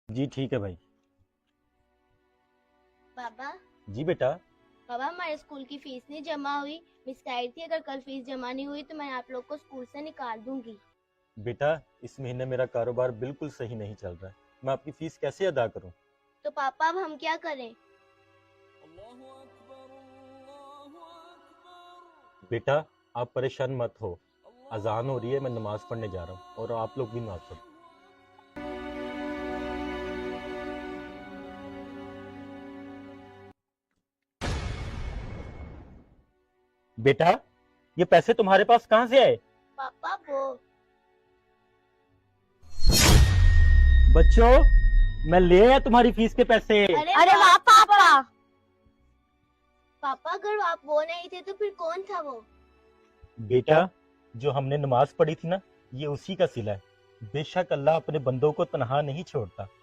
जी ठीक है भाई। पापा जी बेटा। पापा हमारे स्कूल की फीस नहीं जमा हुई। मिस कह रही थी अगर कल फीस जमा नहीं हुई तो मैं आप लोग को स्कूल से निकाल दूंगी। बेटा, इस महीने मेरा कारोबार बिल्कुल सही नहीं चल रहा है। मैं आपकी फीस कैसे अदा करूं? तो पापा अब हम क्या करें? बेटा, आप परेशान मत हो। अजान हो रही है, मैं नमाज पढ़ने जा रहा हूँ और आप लोग भी नमाज पढ़ो। बेटा, ये पैसे तुम्हारे पास कहाँ से आए? पापा वो बच्चों, मैं ले आया तुम्हारी फीस के पैसे। अरे वाह पापा। पापा अगर आप वो नहीं थे तो फिर कौन था वो? बेटा, जो हमने नमाज पढ़ी थी ना, ये उसी का सिला है। बेशक अल्लाह अपने बंदों को तनहा नहीं छोड़ता।